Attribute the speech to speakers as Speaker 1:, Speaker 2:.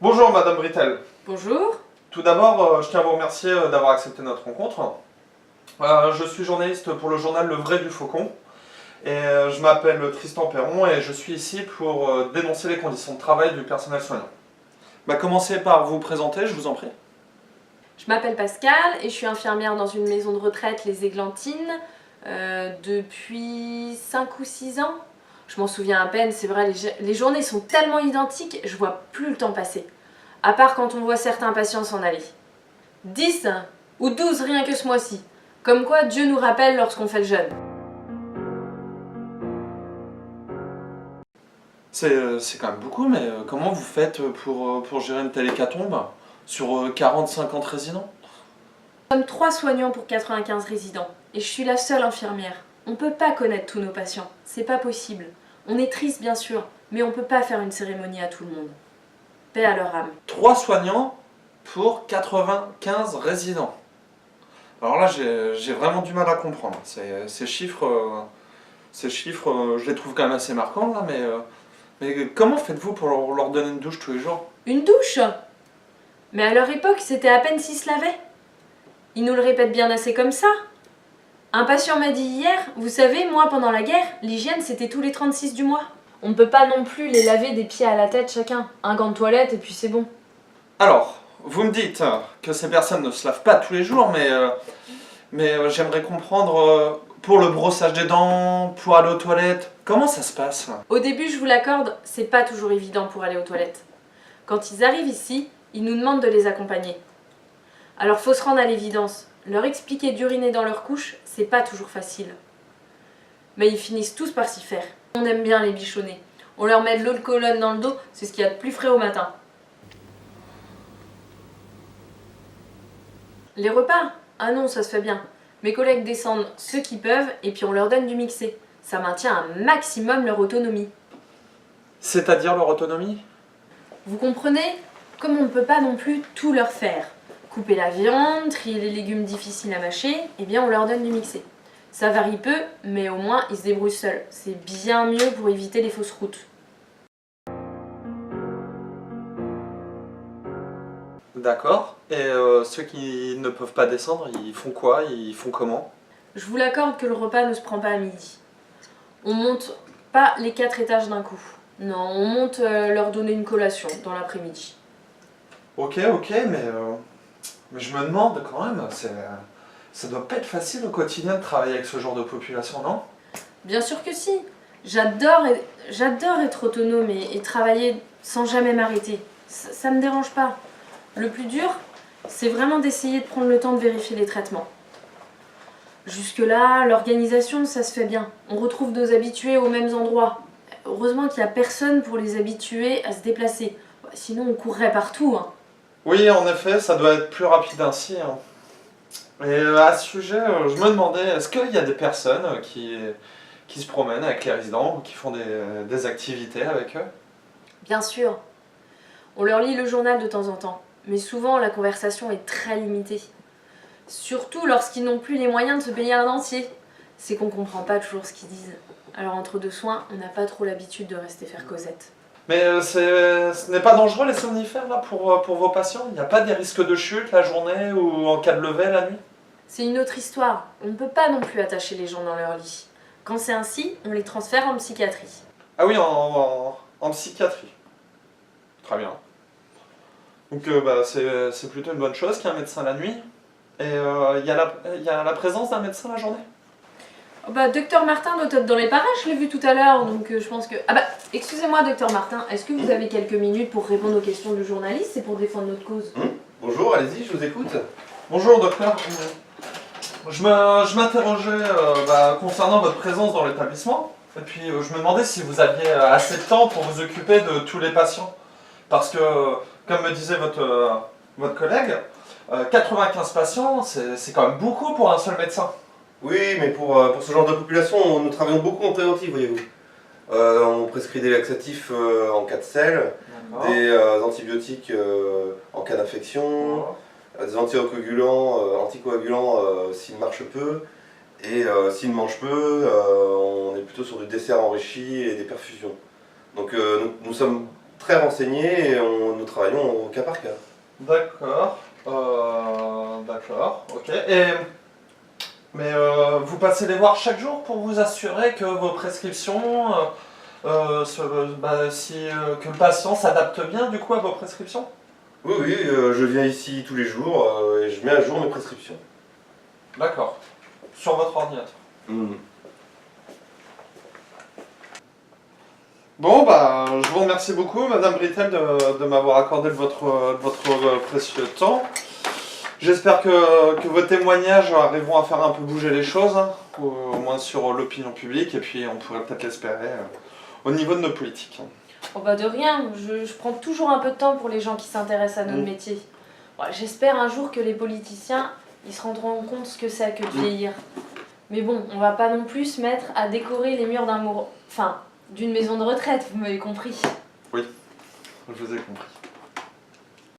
Speaker 1: Bonjour Madame Britel.
Speaker 2: Bonjour.
Speaker 1: Tout d'abord, je tiens à vous remercier d'avoir accepté notre rencontre. Je suis journaliste pour le journal Le Vrai du Faucon et je m'appelle Tristan Perron et je suis ici pour dénoncer les conditions de travail du personnel soignant. Commencez par vous présenter, je vous en prie.
Speaker 2: Je m'appelle Pascal et je suis infirmière dans une maison de retraite, les Églantines, depuis 5 ou 6 ans. Je m'en souviens à peine, c'est vrai, les journées sont tellement identiques, je vois plus le temps passer. À part quand on voit certains patients s'en aller. 10 ou 12 rien que ce mois-ci. Comme quoi Dieu nous rappelle lorsqu'on fait le jeûne.
Speaker 1: C'est quand même beaucoup, mais comment vous faites pour gérer une telle hécatombe sur 40-50 résidents?
Speaker 2: Nous sommes 3 soignants pour 95 résidents et je suis la seule infirmière. On peut pas connaître tous nos patients, c'est pas possible. On est triste bien sûr, mais on peut pas faire une cérémonie à tout le monde. Paix à leur âme.
Speaker 1: 3 soignants pour 95 résidents. Alors là, j'ai vraiment du mal à comprendre. Ces chiffres, je les trouve quand même assez marquants là, mais comment faites-vous pour leur donner une douche tous les jours?
Speaker 2: Une douche? Mais à leur époque, c'était à peine s'ils se lavaient. Ils nous le répètent bien assez comme ça. Un patient m'a dit hier, vous savez, moi pendant la guerre, l'hygiène c'était tous les 36 du mois. On ne peut pas non plus les laver des pieds à la tête chacun. Un gant de toilette et puis c'est bon.
Speaker 1: Alors, vous me dites que ces personnes ne se lavent pas tous les jours, mais j'aimerais comprendre pour le brossage des dents, pour aller aux toilettes, comment ça se passe?
Speaker 2: Au début, je vous l'accorde, c'est pas toujours évident pour aller aux toilettes. Quand ils arrivent ici, ils nous demandent de les accompagner. Alors faut se rendre à l'évidence, leur expliquer d'uriner dans leur couche, c'est pas toujours facile. Mais ils finissent tous par s'y faire. On aime bien les bichonner. On leur met de l'eau de colonne dans le dos, c'est ce qu'il y a de plus frais au matin. Les repas? Ah non, ça se fait bien. Mes collègues descendent ceux qui peuvent et puis on leur donne du mixé. Ça maintient un maximum leur autonomie.
Speaker 1: C'est-à-dire leur autonomie?
Speaker 2: Vous comprenez? Comme on ne peut pas non plus tout leur faire. Couper la viande, trier les légumes difficiles à mâcher, eh bien on leur donne du mixé. Ça varie peu, mais au moins ils se débrouillent seuls. C'est bien mieux pour éviter les fausses routes.
Speaker 1: D'accord. Et ceux qui ne peuvent pas descendre, ils font quoi? Ils font comment?
Speaker 2: Je vous l'accorde que le repas ne se prend pas à midi. On monte pas les 4 étages d'un coup. Non, on monte leur donner une collation dans l'après-midi.
Speaker 1: Ok, mais je me demande quand même, ça doit pas être facile au quotidien de travailler avec ce genre de population, non?
Speaker 2: Bien sûr que si. J'adore être autonome et travailler sans jamais m'arrêter. Ça me dérange pas. Le plus dur, c'est vraiment d'essayer de prendre le temps de vérifier les traitements. Jusque-là, l'organisation, ça se fait bien. On retrouve nos habitués aux mêmes endroits. Heureusement qu'il n'y a personne pour les habituer à se déplacer. Sinon, on courrait partout. Hein.
Speaker 1: Oui, en effet, ça doit être plus rapide ainsi, hein. Et à ce sujet, je me demandais, est-ce qu'il y a des personnes qui se promènent avec les résidents ou qui font des activités avec eux?
Speaker 2: Bien sûr. On leur lit le journal de temps en temps. Mais souvent, la conversation est très limitée. Surtout lorsqu'ils n'ont plus les moyens de se payer un dentier. C'est qu'on comprend pas toujours ce qu'ils disent. Alors entre deux soins, on n'a pas trop l'habitude de rester faire causette.
Speaker 1: Mais ce n'est pas dangereux les somnifères là pour vos patients? Il n'y a pas des risques de chute la journée ou en cas de levée la nuit?
Speaker 2: C'est une autre histoire. On ne peut pas non plus attacher les gens dans leur lit. Quand c'est ainsi, on les transfère en psychiatrie.
Speaker 1: Ah oui, en psychiatrie. Très bien. Donc c'est plutôt une bonne chose qu'il y ait un médecin la nuit. Et il y a la présence d'un médecin la journée?
Speaker 2: Oh bah, docteur Martin doit être dans les parages, je l'ai vu tout à l'heure, donc je pense que... Ah bah, excusez-moi, docteur Martin, est-ce que vous avez quelques minutes pour répondre aux questions du journaliste et pour défendre notre cause?
Speaker 3: Bonjour, allez-y, je vous écoute.
Speaker 1: Bonjour docteur. Je m'interrogeais concernant votre présence dans l'établissement. Et puis je me demandais si vous aviez assez de temps pour vous occuper de tous les patients. Parce que, comme me disait votre collègue, 95 patients, c'est quand même beaucoup pour un seul médecin.
Speaker 3: Oui, mais pour ce genre de population, nous travaillons beaucoup en préventif, voyez-vous. On prescrit des laxatifs en cas de sel, des antibiotiques en cas d'infection, des anticoagulants s'ils marchent peu, et s'ils mangent peu, on est plutôt sur du dessert enrichi et des perfusions. Donc nous sommes très renseignés et nous travaillons au cas par cas.
Speaker 1: D'accord. D'accord, ok. Mais vous passez les voir chaque jour pour vous assurer que vos prescriptions, que le patient s'adapte bien du coup à vos prescriptions?
Speaker 3: Oui, oui, je viens ici tous les jours et je mets à jour mes prescriptions.
Speaker 1: D'accord. Sur votre ordinateur.
Speaker 3: Mm.
Speaker 1: Bon, bah, je vous remercie beaucoup, Madame Britel, de m'avoir accordé votre précieux temps. J'espère que vos témoignages arriveront à faire un peu bouger les choses, hein, au moins sur l'opinion publique, et puis on pourrait peut-être l'espérer au niveau de nos politiques.
Speaker 2: Oh bah de rien, je prends toujours un peu de temps pour les gens qui s'intéressent à notre métier. Bon, j'espère un jour que les politiciens, ils se rendront compte ce que c'est que de vieillir. Mais bon, on va pas non plus se mettre à décorer les murs d'une maison de retraite, vous m'avez compris.
Speaker 1: Oui, je vous ai compris.